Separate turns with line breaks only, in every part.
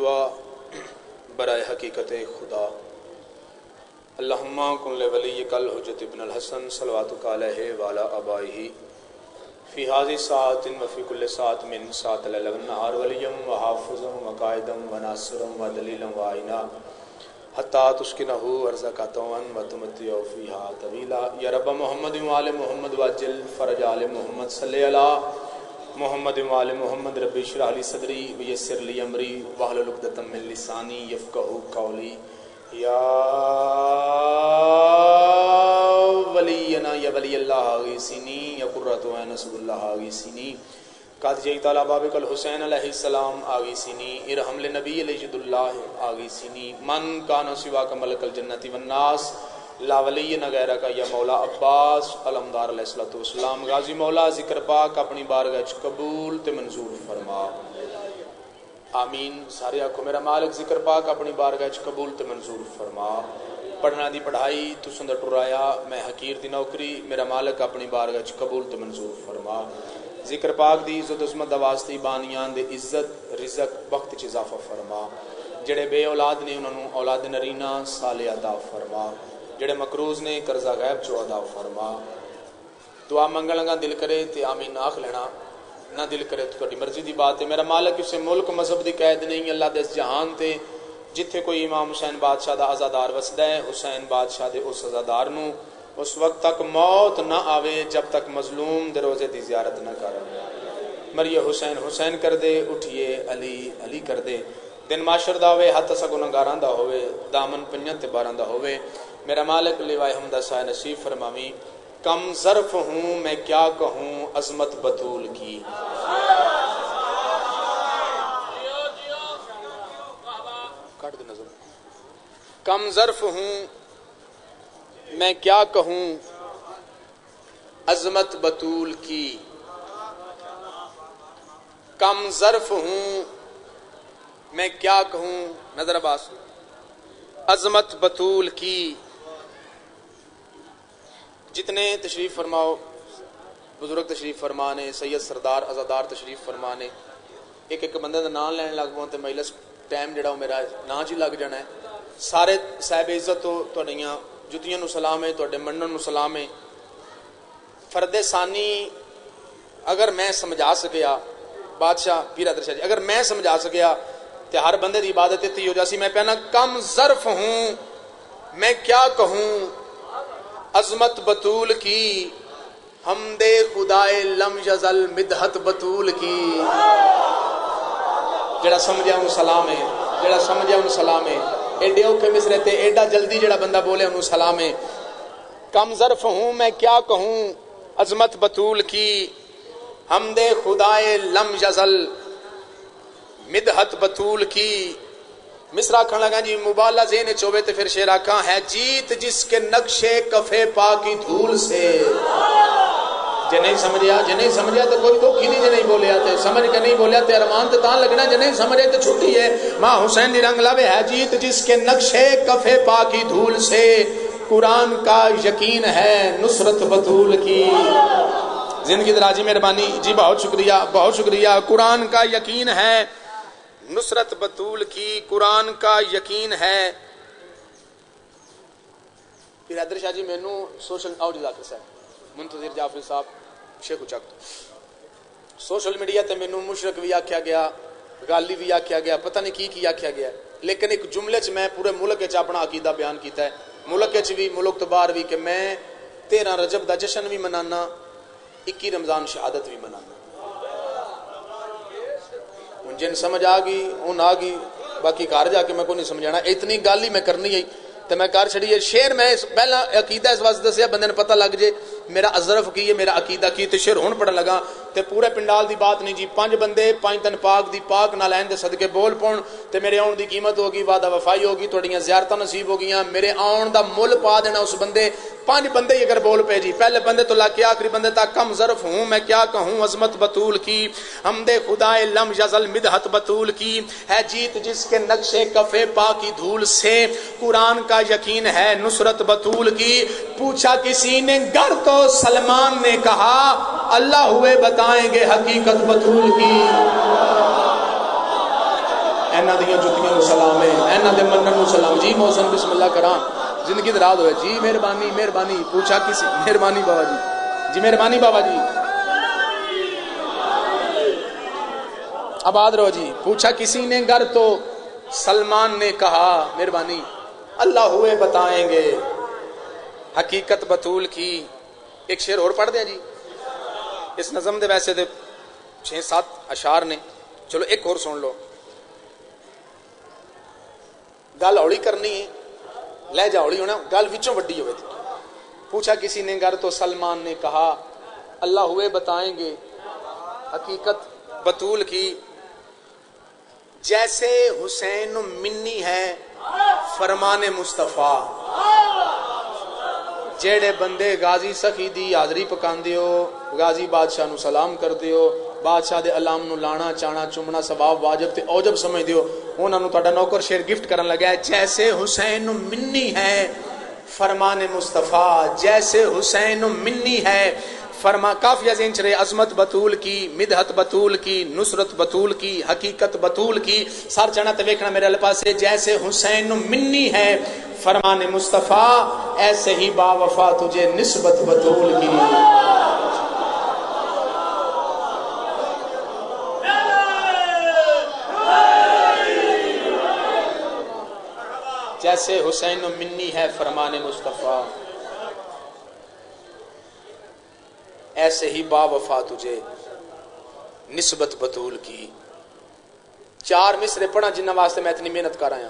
دعا برائے حقیقت خدا اللہم کن لولیک الحجۃ ابن الحسن صلواتک علیہ وعلی آبائہ فی ہذہ ساعۃ وفی کل ساعۃ من ساعۃ اللیل والنہار ولیا وحافظا وقائدا وناصرا ودلیلا وعینا حتی تسکنہ ارضک طوعا وتمتع فیہا طویلا یا رب محمد وآل محمد وعجل فرج آل محمد صلی علی محمد وآل محمد رب اشرح لی صدری ویسر لی امری واحلل عقدۃ من لسانی یفقہوا قولی یا ولینا یا ولی اللہ غیثنی یا قرۃ عین رسول اللہ غیثنی قد جئت علی بابک الحسین علیہ السلام غیثنی ارحم لنبی الجد اللہ غیثنی من کان سواک ملک الجنۃ والناس لا ولی غیرک یا مولا عباس علمدار علیہ الصلوۃ والسلام غازی مولا ذکر پاک اپنی بارگاہ وچ قبول تے منظور فرما آمین سارے آکھو میرا مالک ذکر پاک اپنی بارگاہ وچ قبول تے منظور فرما پڑھنا دی پڑھائی تساں دا ٹرایا میں حقیر دی نوکری میرا مالک اپنی بارگاہ وچ قبول تے منظور فرما ذکر پاک دی عزت عظمت دا واسطے بانیان دے عزت رزق وقت وچ اضافہ فرما جڑے بے اولاد نے انہاں نوں اولاد نرینہ صالح عطا فرما جڑے مقروض نے قرضہ غیب چو ادا فرما دعا منگن لگا دل کرے تے آمین آکھ لینا نہ دل کرے تو تہاڈی مرضی دی بات ہے میرا مالک اسے ملک مذہب دی قید نہیں اللہ دے اس جہان تے جتھے کوئی امام حسین بادشاہ دا عزادار وسدا ہے حسین بادشاہ دے اس عزادار نو اس وقت تک موت نہ آوے جب تک مظلوم دے روزے دی زیارت نہ کر مریے حسین حسین کر دے اٹھئے علی علی کر دے دن معاشر دا ہوئے حتی سا گناہگاراں دا ہوئے دامن پنجن تے باراں دا ہوئے میرا مالک لیوائے حمدہ سائے نصیب فرماویں کم ظرف ہوں میں کیا کہوں عظمت بطول کی کم ظرف ہوں میں کیا کہوں عظمت بطول کی کم ظرف ہوں میں کیا کہوں نظر عباس عظمت بطول کی جتنے تشریف فرماؤ بزرگ تشریف فرمانے سید سردار عزادار تشریف فرمانے ایک ایک بندے دا نام لین لگ پاؤں تے مجلس ٹائم جڑا میرا نا جی لگ جانا ہے سارے صاحب عزت تو تہاڈیاں جتیاں نو سلام ہے تہاڈے منن نو سلام ہے فرد ثانی اگر میں سمجھا سکیا بادشاہ پیر حیدر شاہ جی اگر میں سمجھا سکیا تے ہر بندے دی عبادت اتنی ہو جاسی میں پہنا کم ظرف ہوں میں کیا کہوں عظمت بطول کی حمد خدائے لم یزل مدحت بطول کی جڑا سمجھا انہوں سلام ہے جڑا سمجھا انہوں سلام ہے ایڈے اوکھے مصرے تے ایڈا جلدی جڑا بندہ بولے انہوں سلام ہے کم ظرف ہوں میں کیا کہوں عظمت بطول کی حمد خدائے لم یزل مدحت بطول کی مصرع کھن لگا جی مبالغہ ذہن چوبے تے پھر شعر آکھاں ہے جیت جس کے نقشے کفے پا کی دھول سے جے نہیں سمجھیا تو کوئی دکھ ہی نہیں جے نہیں بولیا تے سمجھ کے نہیں بولیا تے ارمان تے تاں لگنا جے نہیں سمجھے تے چھٹی ہے ماں حسین دی رنگ لاوے ہے جیت جس کے نقشے کفے پا کی دھول سے قرآن کا یقین ہے نصرت بطول کی زندگی دراجی مہربانی جی بہت شکریہ قرآن کا یقین ہے نصرت بطول کی قرآن کا یقین ہے پھر حیدر شاہ جی مینوں سوشل آؤ جزاکر صاحب منتظر جعفر صاحب شیخ اچک سوشل میڈیا تے مینوں مشرک بھی آکھیا گیا غالی بھی آکھیا گیا پتہ نہیں کی آکھیا گیا لیکن ایک جملے چ میں پورے ملک وچ اپنا عقیدہ بیان کیتا ہے ملک وچ بھی ملک تو باہر بھی کہ میں 13 رجب دا جشن بھی منانا 21 رمضان شہادت بھی منانا جن سمجھ آ گئی ان آ گئی باقی گھر جا کے میں کو نہیں سمجھانا اتنی گل ہی میں کرنی ہے تو میں کر چھڑی ہے شعر میں پہلا عقیدہ اس واسطے دسیا بندے نے پتہ لگ جے میرا ازرف کی ہے میرا عقیدہ کی تے شعر ہن پڑھن لگا تے پورے پنڈال دی بات نہیں جی 5 بندے 5 دن پاک دی پاک نہ لین دے صدقے بول پون تے میرے آن دی قیمت ہوگی وعدہ وفائی ہوگی تہاڈیاں زیارتاں نصیب ہو گیاں میرے آن دا مل پا دینا اس بندے 5 بندے ہی اگر بول پے جی پہلے بندے تو لا کے آخری بندے تک کم ظرف ہوں میں کیا کہوں عظمت بطول کی حمد خدائے لم یزل مدحت بطول کی ہے جیت جس کے نقشے کفے پا کی دھول سے قرآن کا یقین ہے نصرت بطول کی پوچھا کسی نے گر تو سلمان نے کہا اللہ ہوئے بتائیں گے حقیقت بطول کی انہاں دیاں جتیاں نو سلام ہے، انہاں دے منن نو سلام. جی محسن بسم اللہ کراں زندگی دراز ہوئے. جی مہربانی مہربانی. پوچھا کسی مہربانی بابا جی. جی مہربانی بابا جی. آباد رہو جی. پوچھا کسی نے گر تو سلمان نے کہا مہربانی اللہ ہوئے بتائیں گے حقیقت بطول کی. ایک شعر اور پڑھ دیں جی. اس نظم دے ویسے دے 6-7 اشعار نے، چلو ایک اور سن لو. گل ہولی کرنی ہے، لہجہ ہولی ہونا، گل وچوں وڈی ہوئے تھی. پوچھا کسی نے گر تو سلمان نے کہا اللہ ہوئے بتائیں گے حقیقت بطول کی. جیسے حسین منی ہے فرمان مصطفیٰ. جیڑے بندے غازی سخی دی حاضری پکان دیو، غازی بادشاہ نو سلام کر دیو، بادشاہ دے علام نو لانا چانا چومنا ثواب واجب تے اوجب سمجھ دیو، انہاں نو تہاڈا نوکر شیر گفٹ کرن لگا ہے. جیسے حسین منی ہے فرمان مصطفیٰ، جیسے حسین منی ہے فرما. کافی ذہن چرے عظمت بطول کی، مدحت بطول کی، نصرت بطول کی، حقیقت بطول کی. سر چڑھنا تے ویکھنا میرے پاس. جیسے حسین منی ہے فرمان مصطفیٰ، ایسے ہی با وفا تجھے نسبت بطول کی. جیسے حسین منی ہے فرمان مصطفیٰ، ایسے ہی با وفا تجھے نسبت بطول کی. 4 مصرے پڑھا جنہ واسطے میں اتنی محنت کر آیا.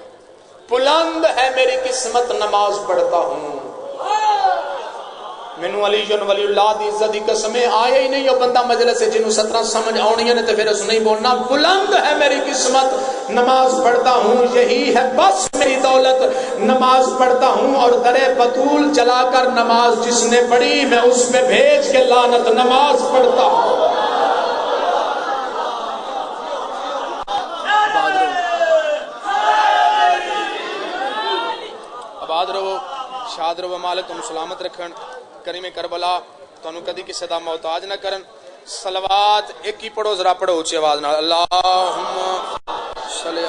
بلند ہے میری قسمت نماز پڑھتا ہوں، مینوں علی جن ولی اللہ دی عزت دی قسم آیا ہی نہیں وہ بندہ مجلس سے جنوں 17 سمجھ آنی ہے تے پھر اس نہیں بولنا. بلند ہے میری قسمت نماز پڑھتا ہوں، یہی ہے بس میری دولت نماز پڑھتا ہوں. اور درے بطول جلا کر نماز جس نے پڑھی میں اس میں بھیج کے لعنت نماز پڑھتا ہوں. آباد رہو، شاد رہو، مالک تم سلامت رکھن. کریم کربلا تانوں کدی کسی دا محتاج نہ کرن. صلوات ایک ہی پڑھو، ذرا پڑھو اونچی آواز نال. اللہم صلی.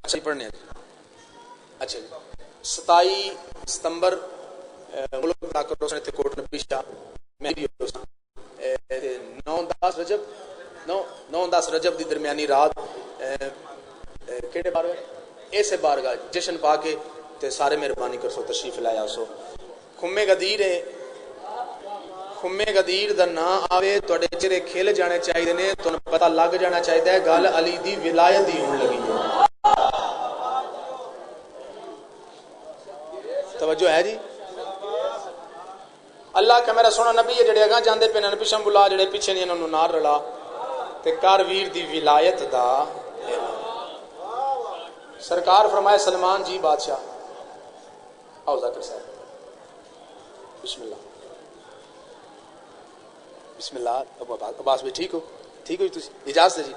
اچھا پڑھنے اچھا 27 ستمبر ملک ڈاکٹر روشن تے کوٹ نبی شاہ میں 9-10 رجب دی درمیانی رات کیڑے بار ایسے بارگاہ جشن پا کے تے سارے مہربانی کر سو تشریف لایا سو. خمے غدیر ہے، خمے غدیر دا نا آوے توڑے چرے کھیل جانے چاہیے نے، تو پتہ لگ جانا چاہیے ہے گل علی دی ولایت دی ہون لگی ہے. توجہ ہے جی. اللہ کا میرا سونا نبی ہے جڑے اگاں جاندے پے نن پیچھے بلا جڑے پیچھے نہیں انہاں نوں نار رلا تے کار ویر دی ولایت دا. سرکار فرمائے سلمان جی بادشاہ آؤ ذاکر صاحب بسم اللہ بسم اللہ. عباس بھی ٹھیک ہو؟ ٹھیک ہو جی اجازت ہے جی.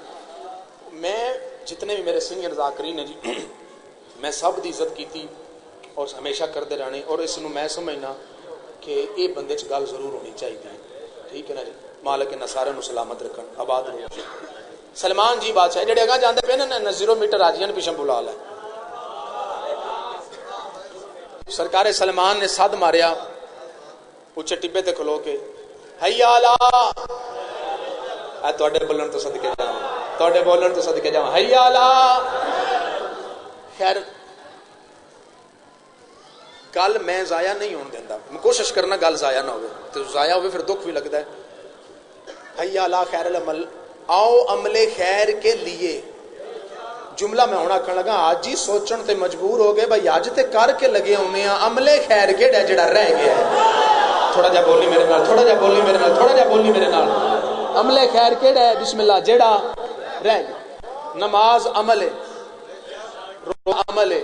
میں جتنے بھی میرے سینئر ذاکرین ہیں جی میں سب دی عزت کیتی اور ہمیشہ کرتے رہنے، اور اس نو میں سمجھنا کہ یہ بندے چ گل ضرور ہونی چاہیے. ٹھیک ہے نا جی. مالک نے سارے نو سلامت رکھن. آباد رہو. سلمان جی بادشاہ جڑے اگاں جاندے پے نا 0 میٹر آجیاں پیچھے بلا لے. سرکار سلمان نے صد ماریا اچھے ٹبے تے کھلو کے حیا علی تواڈے بولن تو صدقے جاواں، تواڈے بولن تو صدقے جاواں حیا علی. خیر گل میں ضائع نہیں ہون دیندا، میں کوشش کرنا گل ضائع نہ ہوئے، تو ضائع ہوئے پھر دکھ بھی لگتا ہے. حیا علی خیر العمل، آؤ عمل خیر کے لیے. جملہ میں ہونا کھن لگا آج ہی سوچن تے مجبور ہو گئے بھائی آج تے کر کے لگے ہونے ہیں عمل خیر کیڑا جڑا رہ گیا ہے. تھوڑا جا بولی میرے نال، تھوڑا جا بولی میرے نال، تھوڑا جا بولی میرے نال. عمل خیر کیڑا ہے؟ بسم اللہ جڑا رہ گیا. نماز عمل ہے، روزہ عمل ہے،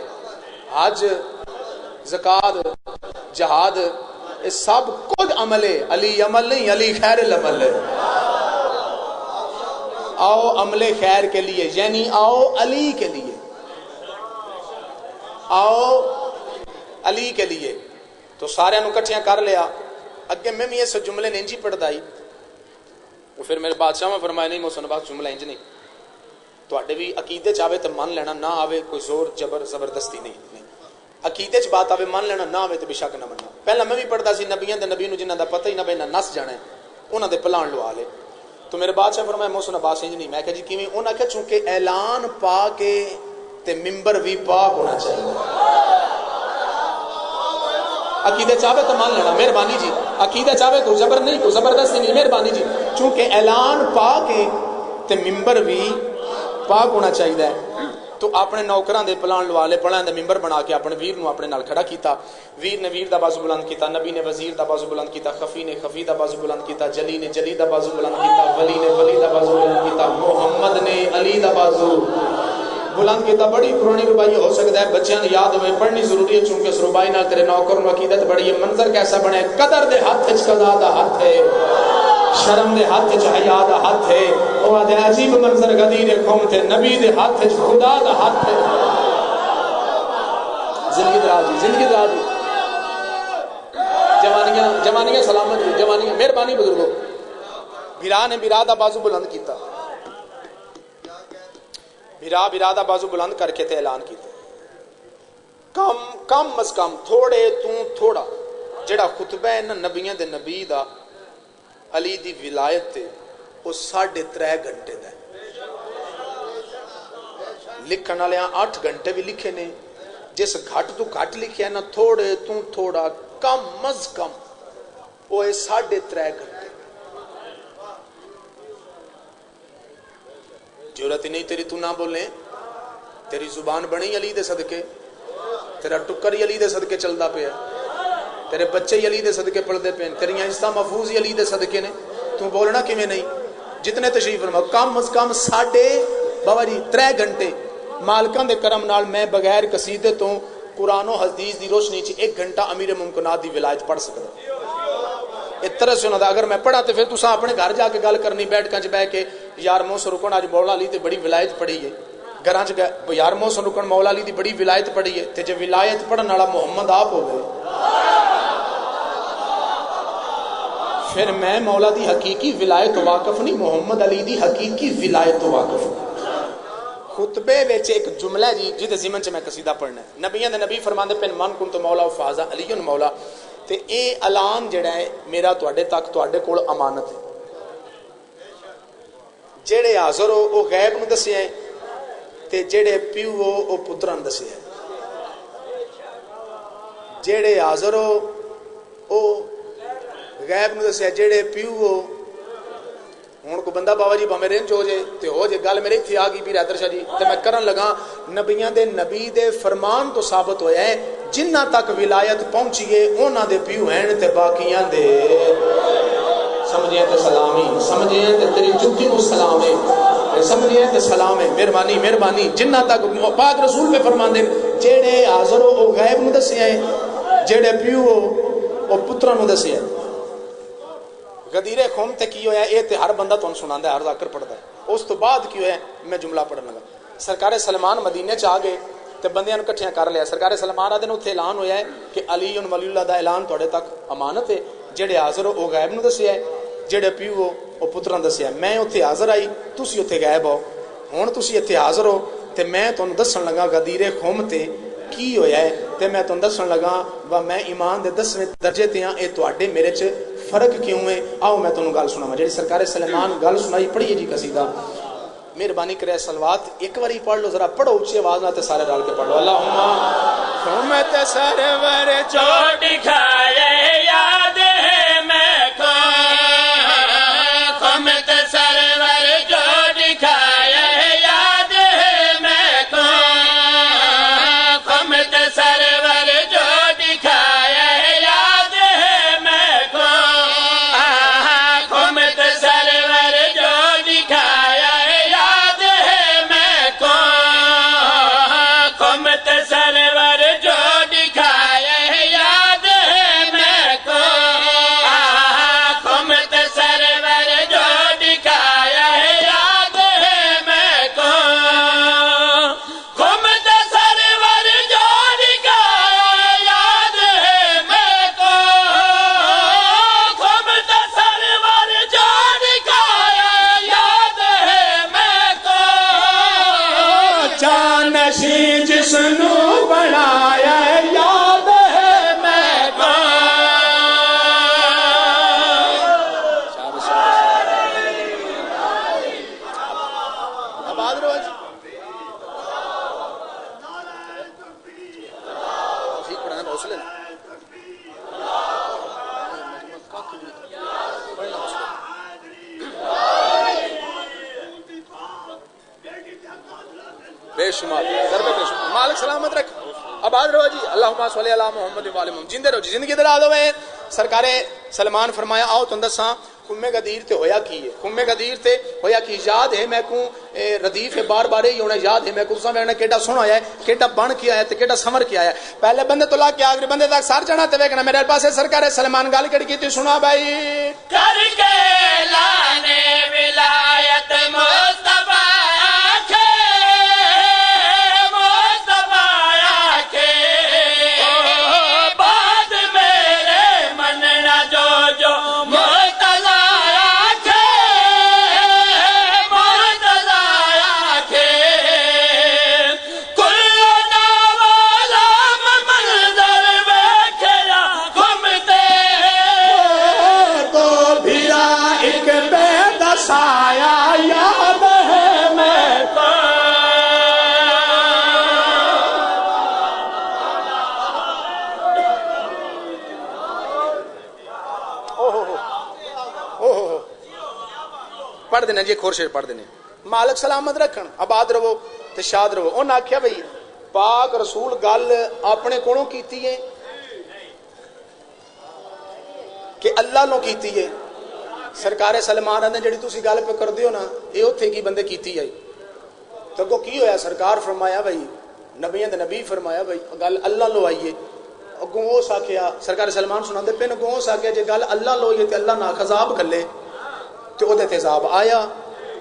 حج زکات جہاد یہ سب کچھ عمل ہے. علی عمل نہیں، علی خیر العمل ہے. آؤ عمل خیر کے لیے، یعنی آؤ علی کے لیے، آؤ علی کے لیے. تو سارے نو کٹھیاں کر لیا. اگے میں بھی اس جملے نے انجی پڑھدائی پھر میرے بادشاہ میں فرمایا نہیں محسن عباس جملہ انج نہیں تواڈے بھی عقیدے چ آوے تے من لینا نہ آوے کوئی زور جبر زبردستی نہیں عقیدے چ بات آوے من لینا نہ آوے تے بے شک نہ مننا پہلا میں بھی پڑھدا سی نبیاں دے نبی نوں جنہاں دا پتہ ہی نہ بے نہ نس جانا ہے انہاں دے پلان لوا لے تو میرے بادشاہ فرمایا محسن عباس انج نہیں میں کہا جی کیویں انہاں کہ چونکہ اعلان پا کے تے ممبر بھی پاک ہونا چاہیے عقیدے چاہے تو مان لینا مہربانی جی عقیدے چاہے کوئی زبر نہیں کوئی زبردستی نہیں مہربانی جی چونکہ اعلان پا کے تے ممبر بھی پاک ہونا چاہیے تو اپنے نوکران دے پلان لوا لے پڑھاں دے ممبر بنا کے اپنے ویر نو اپنے نال کھڑا کیتا ویر نے ویر دا بازو بلند کیتا نبی نے وزیر دا بازو بلند کیتا خفی نے خفی دا بازو بلند کیتا جلی نے جلی دا بازو بلند کیتا ولی نے ولی دا بازو بلند کیتا محمد نے علی دا بازو بلند کیتا بڑی پرانی ربائی ہو سکتا ہے بچیاں نے یاد ہوئے پڑھنی ضروری ہے چونکہ اس ربائی نال تیرے نوکر نو عقیدت بڑی ہے منظر کیسا بنے قدر دے ہاتھ وچ قضا دا ہاتھ ہے شرم دے ہاتھ وچ حیا دا ہاتھ ہے او دے عجیب منظر غدیر قوم تے نبی دے ہاتھ وچ خدا دا ہاتھ ہے زندگی دراز جوانیاں سلامت جوانیاں مہربانی بزرگو بھرا نے بھرا دا بازو بلند کیتا بھرا دا بازو بلند کر کے تے اعلان کیتا کم از کم تھوڑے تو تھوڑا جڑا خطبہ ہے نا نبیاں دے نبی دا علی دی ولایت تے او 3.5 گھنٹے دا لکھن والے 8 گھنٹے بھی لکھے نے جس گھٹ تو گھٹ لکھیا نا تھوڑے تو تھوڑا کم از کم وہ 3.5 گھنٹے ضرورت ہی نہیں تیری تو نہ بولیں تیری زبان بنی علی دے صدقے تیرا ٹکر ہی علی دے صدقے چلدا پیا تیرے بچے ہی علی دے صدقے پڑھدے پے تیری حصہ محفوظ ہی علی دے صدقے نے تو بولنا کیویں نہیں جتنے تشریف فرما کم از کم 3.5 گھنٹے مالکاں دے کرم نال میں بغیر قصیدے تو قرآن و حدیث دی روشنی چ 1 گھنٹہ امیر ممکنات دی ولایت پڑھ سکدا اس طرح سے اگر میں پڑھا تو پھر تساں اپنے گھر جا کے گل کرنی بیٹھ کے بہ کے یار موسم رکن اج مولا علی تے بڑی ولایت پڑھی ہے گھراں چ یار موسم رکن مولا علی دی بڑی ولایت پڑھی ہے تے جے ولایت پڑھن والا محمد آپ ہوے پھر میں مولا دی حقیقی ولایت تو واقف نہیں محمد علی دی حقیقی ولایت تو واقف ہوں خطبے وچ ایک جملہ جی جہدے ضمن چ میں قصیدہ پڑھنا ہے نبیاں دے نبی فرماندے پن من کنت مولا فاز علی مولا تے اے اعلان جڑا ہے میرا تواڈے تک تواڈے کول امانت ہے جڑے حاضر ہو او غیب نو دسیا ہے تے جڑے پیو ہو او پتراں نو دسیا ہے جڑے حاضر ہو او غیب نو دسیا جڑے پیو ہو ہوں کو بندہ بابا جی بھاویں رنج ہو جائے تے ہو جائے گل میرے اتنے آ گئی پیر حیدر شاہ جی تے میں کرن لگا نبیاں دے نبی دے فرمان تو ثابت ہویا ہے جنہ تک ولایت پہنچیے انہاں دے پیو ہیں تے باقیاں دے سمجھیں تے سلامی سمجھیں تے تیری جتی نو سلام ہے سمجھیں تے سلام ہے مہربانی جنہ تک پاک رسول پہ فرماندے جڑے حاضر ہو او غیب نو دسیا ہے جڑے پیو ہو او پتراں نو دسیا ہے غدیر قوم تے کی ہویا اے تے ہر بندہ تانوں سناندا ہے ہر ذاکر پڑھدا ہے اس تو بعد کی ہویا میں جملہ پڑھن لگا سرکار سلمان مدینے چ آ گئے تے بندیاں نوں کٹھیاں کر لیا سرکار سلمان آدے نوں اتھے اعلان ہویا ہے کہ علی ولی اللہ دا اعلان تواڈے تک امانت ہے جڑے حاضر ہو او غیب نوں دسیا ہے جڑے پیو ہو او پتراں دسیا ہے میں اتھے حاضر آئی تسی اتھے غائب ہو ہن تسی اتھے حاضر ہو تے میں تانوں دسن لگا غدیر قوم تے کی ہویا ہے تے میں تانوں دسن لگا وا میں ایمان دے 10ویں درجے تے ہاں اے تواڈے میرے چ فرق کیوں ہے آؤ میں تانوں گل سناواں جڑی سرکار سلیمان گل سنائی پڑھیے جی قصیدہ مہربانی کرے سلوات ایک باری پڑھ لو ذرا پڑھو اونچی آواز نال تے سارے رل کے پڑھ لو اللہم حکمت سرور جو دکھائے یاد ہے میں کو حکمت سرور جو دکھائے یاد ہے میں کو حکمت سرور جو دکھائے یاد ہے میں کو حکمت سرور جو دکھایا یاد ہے میں کو حکمت سرور جو دکھایا یاد ہے میں شمار مالک سلامت رکھ آباد رہو جی اللہم صلی علی محمد و آل محمد جیندے رہو جی زندگی دراز ہوئے سرکار سلمان فرمایا آؤ تم دساں خمے غدیر تے ہویا کی ہے خمے غدیر تے ہویا کی یاد ہے میں کو ردیف بار بار ہی ہونا یاد ہے میں کو سمجھنا کیڑا سونا آیا ہے کیڑا بن کے آیا ہے تے کیڑا سمر کے آیا ہے پہلے بندے تو لا کے آخری بندے تک سار جانا تے ویکھنا میرے پاس سرکار سلمان گل کڑی کی سنا بھائی
کر کے لانے ولایت مصطفیٰ
پڑھ دینا جی کھور شیر پڑھ دینے مالک سلامت رکھن آباد رہو تے شاد رہو انہوں نے آکھیا بھئی پاک رسول گل اپنے کونوں کیتی ہے کہ اللہ نو کیتی ہے سرکار سلمان نے جڑی تسی گل پہ کر دیو نا اے اوتھے کی بندے کیتی ہے تو کو کی ہویا سرکار فرمایا بھئی نبیوں دے نبی فرمایا بھئی گل اللہ لو آئیے اگوں اس آکھیا سرکار سلمان سنا دے پہ اگوں اس آکھیا جے گل اللہ لو آئیے تے اللہ نہ خذاب کر لے تو او دے تیزاب آیا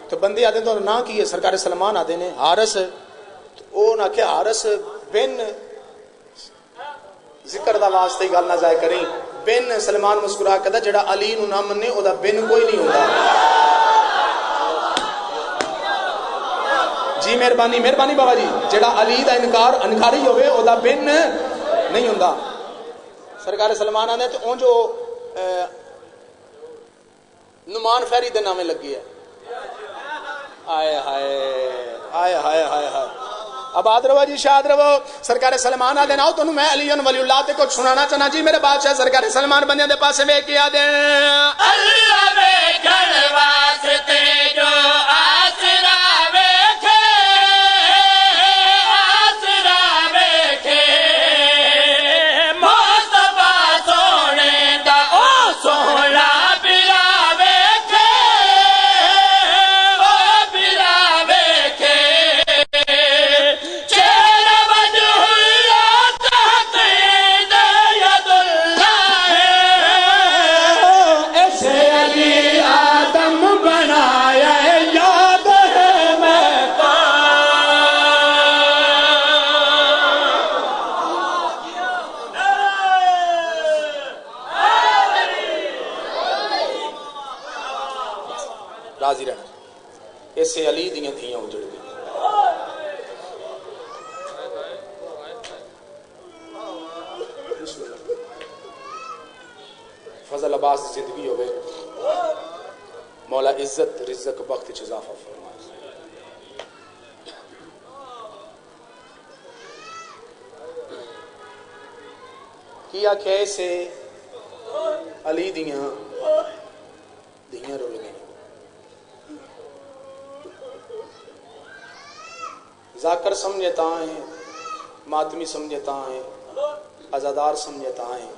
تو بندے آدھے تو نہ کی ہے سرکار سلمان آدھے نے حارس تو او نہ کہ حارس بن ذکر دا واسطے گل نہ جائے کریں بن سلمان مسکرا کہتا جڑا علی نو نہ مننے او دا بن کوئی نہیں ہوتا جی مہربانی بابا جی جڑا علی دا انکاری ہوئے او دا بن نہیں ہوتا سرکار سلمان آدھے تو اون جو نمان فیری دے نامے لگی ہے آئے ہائے آئے ہائے ہائے ہائے آباد رہو جی شاد رہو سرکار سلمان آ دینا تو میں علی ولی اللہ تے کچھ سنانا چاہنا جی میرے بادشاہ سرکار سلمان بندیاں دے پاسے میں کیا دیں
اللہ میں گھر واسطے جو آسرا بیٹھے مصطفیٰ سونے دا او سونا
راضی رہنا اسے علی دیاں تھیاں اجڑ گئی فضل عباس زندگی ہوئے مولا عزت رزق وقت اضافہ فرمائے کیا کیسے علی دیاں رول گئی ذاکر سمجھتا ہیں ماتمی سمجھتا ہیں ازادار سمجھتا ہیں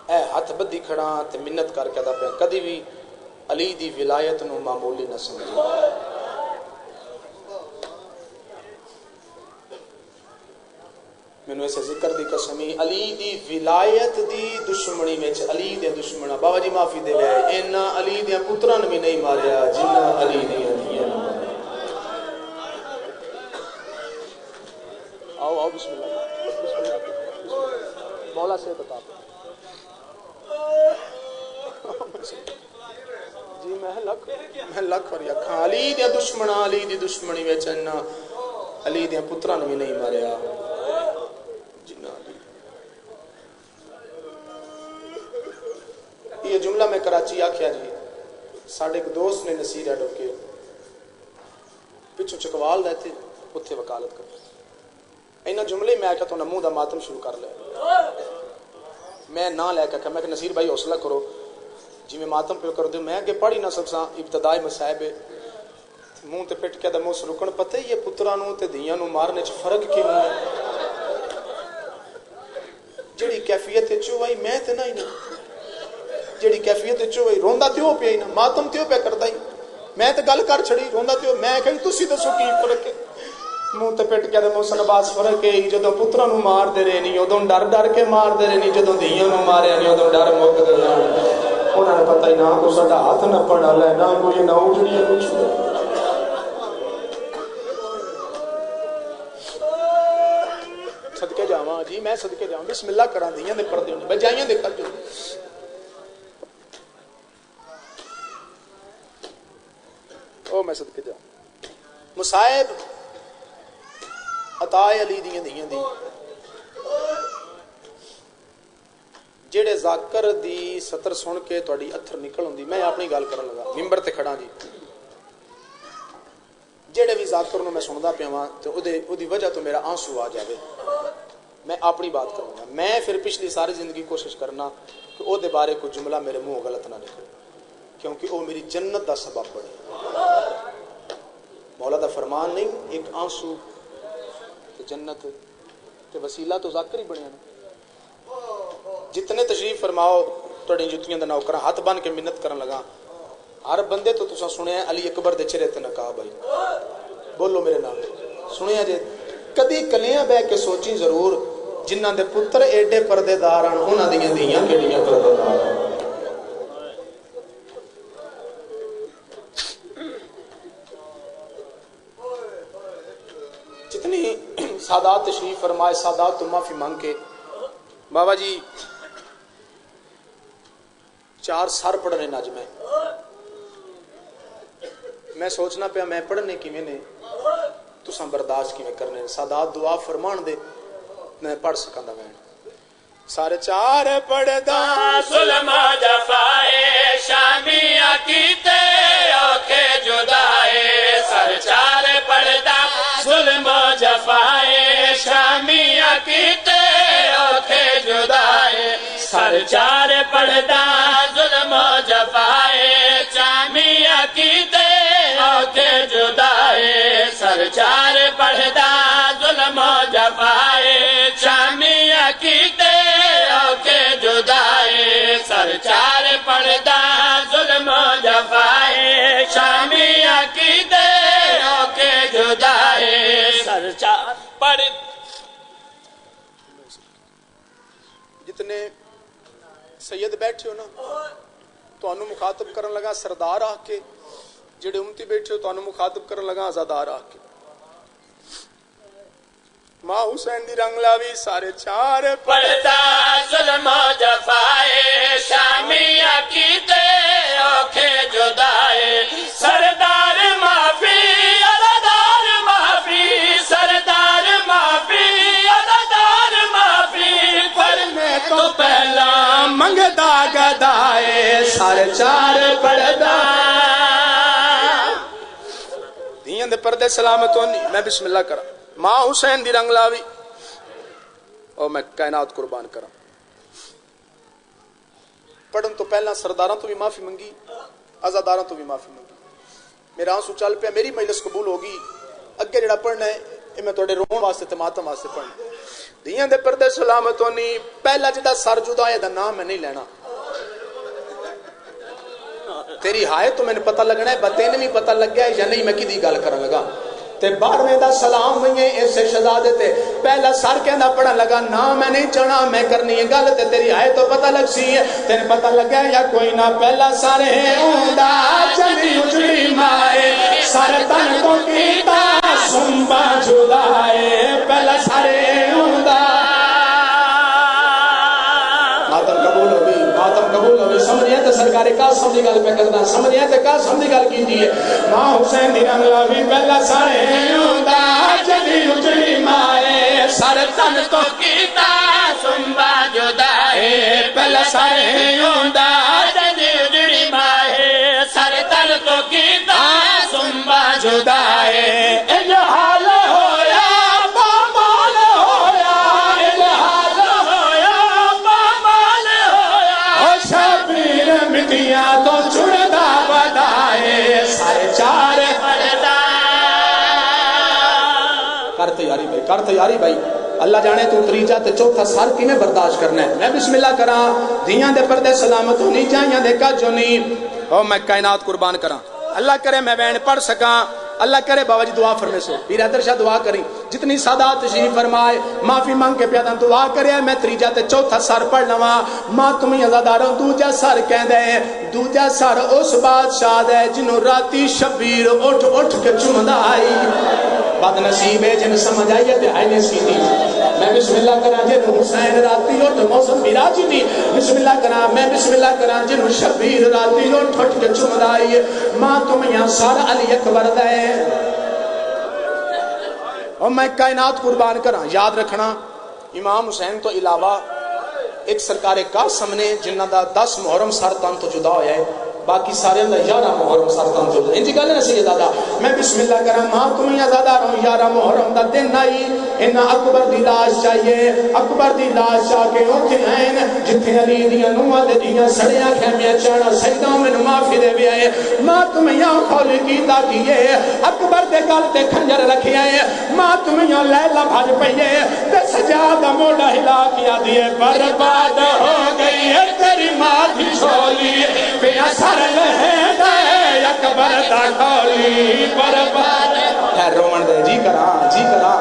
اے ہاتھ بدی کھڑا تے منت کر کے دا پہ کدی بھی علی دی ولایت نو معمولی نہ سمجھے مینوں اسے ذکر دی قسمی علی دی ولایت دی دشمنی وچ علی دے دشمنا بابا جی معافی دے وے انہاں علی دے پتراں نوں بھی نہیں ماریا جنہ علی دی ہدیہ آؤ بسم اللہ مولا سے بتا جی میں لکھ اور یکھاں علی دے دشمنا علی دی دشمنی وچ انہاں علی دے پتراں نوں بھی نہیں ماریا یہ جملہ میں کراچی آکھیا جی ساڑھے ایک دوست نے نصیر ایڈو کے پچھو چکوال رہتے اتھے وکالت کرتے اینا جملے میں آکھا تو نمو دا ماتم شروع کر لے میں نہ لے کے میں کہ نصیر بھائی حوصلہ کرو جی میں ماتم پہ کر دوں میں کہ پڑھی نہ سکساں ابتدائی مصائب منہ تے پٹ کے دموس رکن پتہ ہی ہے پتراں نوں تے دھیاں نوں مارنے چ فرق کیوں ہے جڑی کیفیت چو آئی میں تے نہیں نا جڑی کیفیت چو آئی روندا تے او پیا ہی نا ماتم تے او پیا کردا ہی میں تے گل کر چھڑی روندا تے میں کہیں تسی دسو کی فرق ہے منہ تے پٹ کے دموس نباز فرق ہے جدوں پتراں نوں مار دے رہے نہیں اودوں ڈر ڈر کے مار دے رہے نہیں جدوں دھیاں نوں ماریا نہیں اودوں ڈر مک گیا انہاں نے پتہ ہی نہ کو ساڈا ہاتھ نہ پڑا لے نہ کوئی نہ اجڑی کچھ صدقے جاواں جی میں صدقے جاواں بسم اللہ کراں دیاں دے پردے ہونے بجائیاں دے کر جو او میں صدقے جاواں مصائب عطا علی دیاں دیاں دی جڑے ذاکر دی سطر سن کے تہاڈی اتھر نکل ہوندی میں اپنی گل کرن لگا منبر تے کھڑا جی جڑے بھی ذاکر نو میں سندا پیا واں تے اودی وجہ تو میرا آنسو آ جاوے میں اپنی بات کروں گا میں پھر پچھلی ساری زندگی کوشش کرنا کہ او دے بارے کوئی جملہ میرے منہ غلط نہ نکلے کیونکہ او میری جنت دا سبب بنے مولا دا فرمان نہیں ایک آنسو تے جنت تے وسیلہ تو ذاکر ہی بنیا نا جتنے تشریف فرماؤ تہاڈی جتیاں دا نوکراں ہاتھ بن کے منت کرن لگا ہر بندے تو تساں سنیا علی اکبر دے چہرے تے نقاب آئی بولو میرے نال سنیا جے کدی کلیاں بہ کے سوچی ضرور جنہاں دے پتر ایڈے پردے دار ہن انہاں دیاں دھیاں کیڑیاں پردے دار ہیں جتنی سادات تشریف فرمائے سادات تو معافی مانگ کے بابا جی 4 سر پڑھنے نج میں سوچنا پیا میں پڑھنے کیویں نے تساں برداشت کیویں کرنے سادات دعا فرمان دے میں پڑھ سکاندا میں سارے 4 پڑھدا
ظلم جفائے شامیہ کیتے اوکھے جدائے سر 4 پڑھدا ظلم جفائے شامیہ کیتے اوکھے جدائے سر 4 پڑھدا ظلم جفائے شامیہ کیتے اوکھے جدائے سر 4 پڑھدا ظلم جفائے شامیہ کیتے اوکھے جدائے سر 4 پڑھدا ظلم جفائے شامیہ کیتے اوکھے جدائے سر 4 پڑھ
جتنے سید بیٹھے ہو نا تانوں مخاطب کرن لگا سردار آ کے جڑے امتی بیٹھے ہو تانوں مخاطب کرن لگا آزادار آ کے ماں حسین دی رنگ لاوی سارے 4
پڑھدا ظلم جفائے شامیہ کیتے اوکھے جدائے سردار معافی ادادار معافی سردار معافی ادادار معافی پڑھنے تو پہلا
منگدا گدائے سارے 4 پڑھدا دیاں دے پردے سلامت ہونی میں بسم اللہ کرا ماں حسین دی رنگ لاوی اور میں کائنات قربان کرا پڑھن تو پہلا سرداراں تو بھی معافی منگی آزاداراں تو بھی معافی منگی میرا آنسو چل پیا میری مجلس قبول ہوگی اگے جڑا پڑھنا ہے یہ میں تواڈے رون واسطے تے ماتم واسطے پڑھنا دیاں دے پردے سلامت ہونی پہلا جدا سر جدا ہے دا نام میں نہیں لینا تیری ہائے تو میں نے پتہ لگنا ہے بتین بھی پتہ لگ گیا یا نہیں میں کدی گل کرن لگا تے 12ویں دا سلام ہوئے اس شہزادے تے پہلا سر کہندا پڑھن لگا نا میں نہیں چاہنا میں کرنی ہے گل تے تیری آئے تو پتہ لگ سی ہے تیرے پتہ لگا یا کوئی نہ پہلا سر ہے اوندا چلی اجڑی مائے سر تن کو کیتا سنبا جدائے پہلا سر ہے اوندا ماتم قبول ہوگی سمجھے تے سرکار قاسم دی گل پہ کردا سمجھے تے قاسم دی گل کیتی ہے ماں حسین دی رنگ لاوی پہلا سارے ہوندا جدی اجڑی مائے سر تن تو کیتا سنبا جدائے پہلا سارے ہوندا
جدی اجڑی مائے سر تن تو کیتا سنبا جدائے
الحال ہویا بامال ہویا الحال ہویا بامال ہویا شبیر مٹیاں تو چھڑدا بدائے سارے 4
پڑھدا
تیاری بھائی، کر تیاری بھائی، اللہ جانے تو تریجا تے چوتھا سر کی میں برداشت کرنا ہے۔ میں بسم اللہ کراں، دیاں دے پردے سلامت ہونی چاہیے دے کجو نہیں، او میں کائنات قربان کراں، اللہ کرے میں بین پڑھ سکاں، اللہ کرے بابا جی دعا فرمے سو پیر حیدر شاہ دعا کریں، جتنی سادات تشریف فرمائے معافی مانگ کے پیادہ دعا کرے، میں تریجا تے چوتھا سر پڑھ لواں، ماں تمہیں ازاداروں دوجا سر کہندے ہیں، دوجا سر اس بادشاہ دے جنہوں راتی شبیر اٹھ اٹھ کے چومدا آئی، بد نصیب ہے جن سمجھ آئی ہے آئی نے سیدھی، میں بسم اللہ کراں جن حسین راتی اٹھ موسم میراجی دی، بسم اللہ کراں، میں بسم اللہ کراں جن شبیر راتی اٹھ اٹھ کے چومدا آئی، ماں تمہیں سر علی اکبر دے، اور میں کائنات قربان کراں۔ یاد رکھنا امام حسین تو علاوہ ایک سرکار قاسم نے جنہ دا 10 محرم سر تن تو جدا ہویا ہے، باقی سارے دا 11 محرم سر تن تو جدا ہے، انجی گل ہے سی دادا، میں بسم اللہ کراں، ماں تمہیں آزادہ رہو 11 محرم دا دن آئی، انہاں اکبر دی لاش چاہیے، اکبر دی لاش چاہ کے اوتھے ہیں جتھے علی دیاں نواں دے دیاں سڑیاں خیمیاں چاڑا سجدہ میں معافی دے بھی آئے، ماں تمہیں کھول کیتا کیے، اکبر دے گل تے کھنجر رکھے آئے، ماں تمہیں لیلا بھج پئیے تے سجادہ موڑا ہلا کیا دیے، برباد ہو گئی ہے تیری ماں دی جھولی پہ اثر لہے دے اکبر دا کھولی، برباد ہے رومن دے جی کراں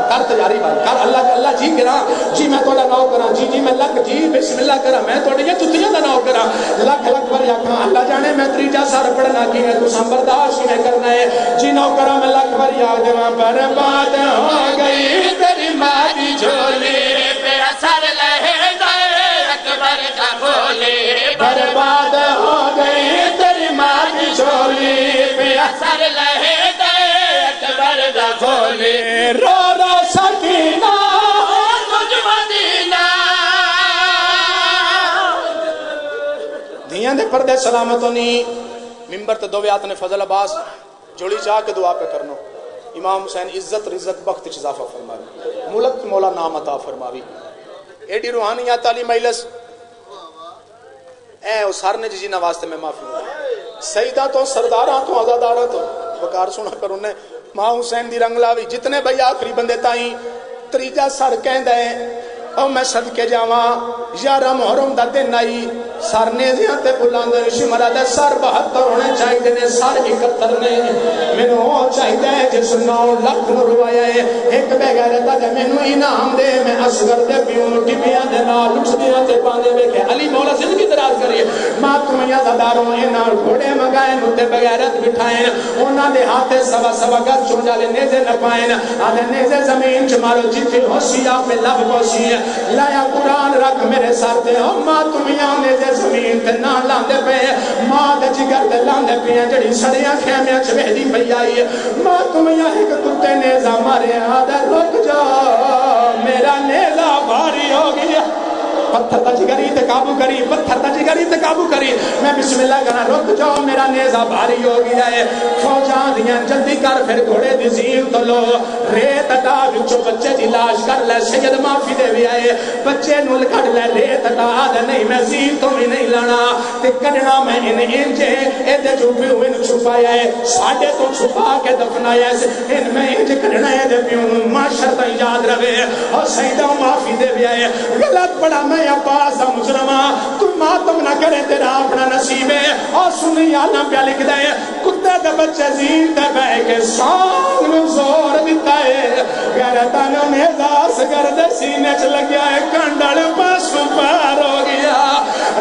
کر تیاری بھائی کر، اللہ اللہ جی کراں، جی میں توڑا ناؤ کراں، جی میں لکھ جی بسم اللہ کراں، میں توڑی یہ جتیاں دا ناؤ کراں، لکھ لکھ بھر یاکھاں، اللہ جانے میں تریجا سر پڑھنا کی ہے تو سنبرداشت میں کرنا ہے، جی ناؤ کراں میں لکھ بھر یاد دیواں، برباد ہو گئی تیری ماں دی جھولی
پہ اثر لہے دے اکبر دا کھولی،
برباد ہو گئی تیری ماں دی جھولی پہ
اثر لہے دے اکبر دا کھولی،
رو رو سکینہ
تجھ مدینہ
دیاں دے پردے سلامت ہونی، ممبر تے دویات نے فضل عباس جوڑی چاہ کے دعا پہ کرنو، امام حسین عزت رزق بخت اضافہ فرماوی، ملک مولا نام عطا فرماوی، ایڈی روحانیات علی مجلس اے اس ہر نے جی واسطے میں معافی ہوں، سیدہ تو سرداراں تو آزاداراں تو وقار سنا کر انہیں ماں حسین دی رنگ لاوی، جتنے بھئی آخری بندے تائیں تریجا سر کہندے ہیں، او میں صدقے جاواں 11 محرم دا دن آئی، سر نیزیاں تے بلاندے شمرہ دے سر 72 ہونے چاہیے نے، سر 71 نے، میں نو چاہیے جس 9 لکھ روایا ہے، ایک بے غیرتا دے میں نو انعام دے، میں اصغر دے پیوں ٹپیاں دے نال اٹھدیاں تے باندے ویکھے، علی مولا زندگی دراز کریے، ماں تمہیں زداروں انہاں گھوڑے منگائے نوتے بغیرت بٹھائیں، انہاں دے ہاتھے سوا سوا گھر چون جالے نیزے نپائیں، آدھے نیزے زمین چمارو جتھے ہوسی آپ میں لب پوسی ہے، لایا قرآن رکھ میرے سر دے، ماں تمہیں آنے دے زمین تے نہ لاندے پہ، ماں دے جگر تے لاندے پہ جڑی سڑیاں خیمیاں چوہدی پہ آئی، ماں تمہیں ایک کتے نیزہ مارے، آدھے رک جا میرا نیزہ بھاری ہو گیا، پتھر تا جگری تے قابو کری، پتھر تا جگری تے قابو کری، میں بسم اللہ کہنا رک جاؤ میرا نیزہ بھاری ہو گیا ہے، فوجاں دیاں جلدی کر پھر گھوڑے دی زین تو لو، ریت اٹا وچوں بچے دی لاش کر لے، سید معافی دے بھی آئے، بچے نول کڑ لے، ریت اٹا دے نہیں میں زین تو بھی نہیں لانا، تے کڑنا میں ان انجے اے دے جو پیوں ان چھپایا ہے، ساڑھے تو چھپا کے دفنایا ہے، ان میں انج کڑنا ہے دے پیوں معاشر تا یاد روے، اور سیدہ معافی دے بھی آئے، غلط پڑا میں یا پاس مجرمہ، تو ماتم نہ کرے تیرا اپنا نصیب ہے، اور سنی آنا پیا لکھ دے، کتے دے بچے زین دے بے کے سانگ نو زور دیتا ہے، غیرتانوں نے داس گرد سینے چ لگیا ہے، کنڈل پاسو پار ہو گیا،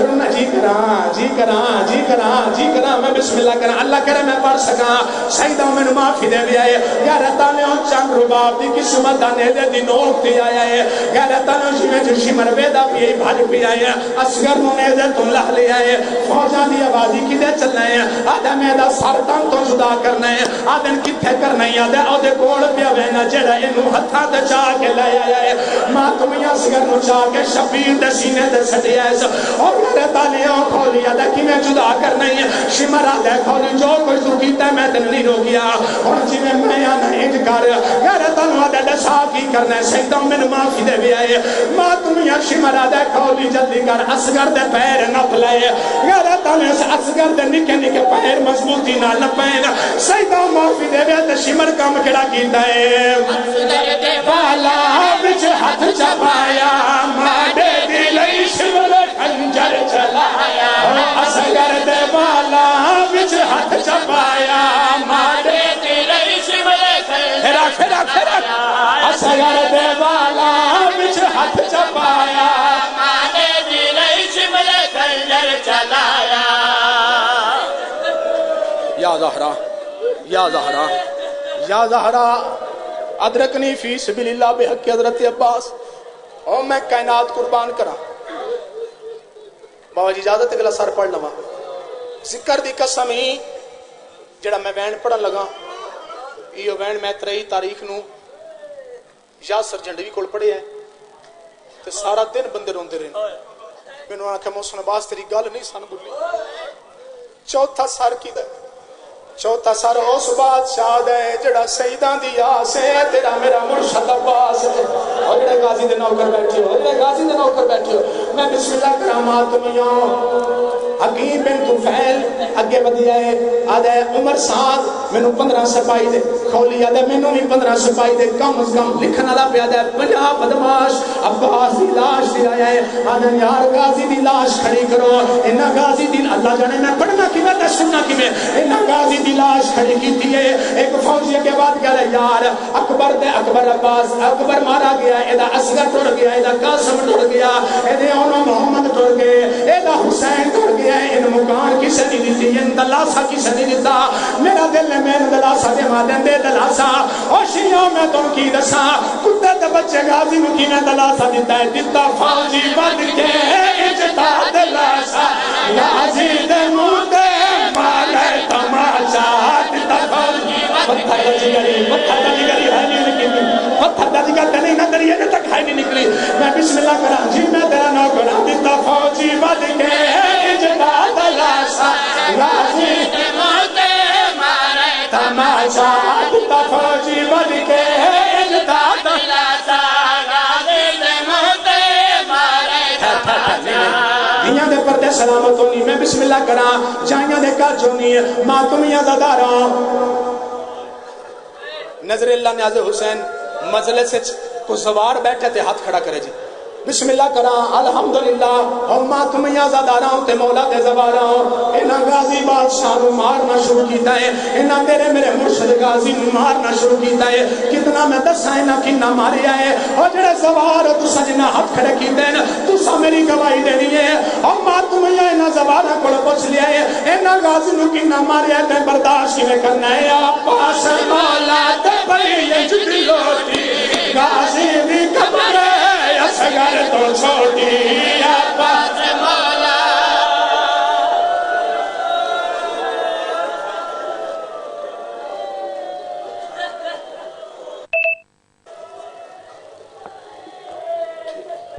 رونا جی کراں جی کراں جی کراں جی کراں، میں بسم اللہ کراں، اللہ کرے میں پڑھ سکاں، سیدہ میں معافی دے بھی آئے، غیرتانوں چند رباب دی قسمت دانے دے دی نوک دی آیا ہے، غیرتانوں جیویں جو شمر بیدہ بھی بھاج پی آئے، اسگر نونے دے تم لہ لے آئے، فوجاں دی آبادی کی دے چلنا ہے، آدھے میدہ سارتان تو جدا کرنا ہے، آدھے کتھے کرنا ہے، آدھے کوڑ پیا وینا جڑا انہوں ہتھا دے چاہ کے لے آیا ہے، ماں تمہیں اسگر نو چاہ کے شبیر دے سینے دے سٹی ایسا، اور غیرت آلیاں کھولی آدھا کی میں جدا کرنا ہی شمر آدھا کھولی جو کوئی تو کیتا ہے میں تن نہیں رو گیا اور جی میں آنا انج کر غیرت آدھا دسا کی کرنا ہے سیدہ میں معافی دے بھی آئے ماں تم یا شمر آدھا کھولی جلدی کر اصغر دے پیر نپ لائے غیرت آدھا اصغر دے نکے نکے پیر مضبوطی نہ نپین سیدہ معافی دے بھی آئے شمر کام کڑا کیتا ہے اصغر دے والا بچ ہاتھ چپایا ماڈے دلئی شمر خنجر چلایا اصغر دے والا بچ ہاتھ چپایا ماڈے دلئی شمر خنجر چلایا اصغر دے والا بچ ہاتھ چپایا ماڈے دلئی شمر خنجر چلایا یا زہرا یا زہرا یا زہرا ادرکنی فی سبیل اللہ بحق حضرت عباس اور میں کائنات قربان کرا بابا جی اجازت اگلا سر پڑھ لوا ذکر دی قسم ہی جڑا میں وین پڑھن لگا یہ وین میں 23 تاریخ نو یا سرجنڈوی کول پڑھے ہے تے سارا دن بندے روندے رہے میں نے آکھا محسن عباس تیری گل نہیں سن بھولی چوتھا سر کی دے چوتھا سر اس بادشاہ دے جڑا سیدان دی آس ہے تیرا میرا مرشد عباس ہے اور جڑے غازی دے نوکر بیٹھے ہو جڑے غازی دے نوکر بیٹھے ہو میں بسم اللہ کرامات میاں حکیم بن طفیل اگے بدی آئے آدھے عمر سعد میں نو 15 سپاہی دے کھولی آدھے میں نو بھی 15 سپاہی دے کم از کم لکھنا لا پہ آدھے 50 بدماش عباس دی لاش دی آیا ہے آدھے یار غازی دی لاش کھڑی کرو انہا غازی دی اللہ جانے میں پڑھنا کی میں تے سننا کی میں انہا غازی دی لاش کھڑی کی تھی ہے ایک فوجی کے بعد کہہ رہے یار اکبر دے اکبر عباس اکبر مارا گیا ایدہ اصغر ٹوڑ گیا ایدہ قاسم ٹوڑ گیا ایدہ انہوں محمد ٹوڑ گئے ایدہ حسین ٹوڑ گیا ان مکان کسے نہیں دیتی ان دلاسہ کسے نہیں دیتا میرا دل میں ان دلاسہ دے مادن دے دلاسہ اور شیعوں میں تم کی دسا کتے دے بچے غازی مکی میں دلاسہ دیتا ہے دیتا فوجی بد کے اجتا دلاسہ غازی دے مودے مالے تماشا دیتا فوجی پتھر دا جگری ہے نہیں نکلی پتھر دا جگر نہیں نہ دریئے نے تک ہے نہیں نکلی میں بسم اللہ کرا جی میں تیرا نو کرا دیتا فوجی بد کے اجتا دلاسہ غازی دے مودے مالے تماشا دیتا فوجی بد کے اجتا دلاسہ غازی دے مودے مالے تماشا دیاں دے پردے سلامت ہونی میں بسم اللہ کرا جائیاں دے کاج ہونی ماتمیاں دادارا نظر اللہ نیاز حسین مجلس سے کو سوار بیٹھے تھے ہاتھ کھڑا کرے جی بسم اللہ کرا الحمدللہ ہم ماتمیاں زادارا ہوں تے مولا دے زبارا ہوں انہاں غازی بادشاہ نو مارنا شروع کیتا ہے انہاں میرے میرے مرشد غازی نو مارنا شروع کیتا ہے کتنا میں دسا انہاں کنا ماریا ہے اور جڑے زبار تو سجنا ہاتھ کھڑے کیتے ہیں تو سا میری گواہی دینی ہے اور ماتمیاں انہاں زبارا کو پوچھ لیا ہے انہاں غازی نو کنا ماریا ہے تے برداشت کیویں کرنا ہے عباس مولا تے بڑی جدی ہوتی غازی دی قبر اصغر تو چھوٹی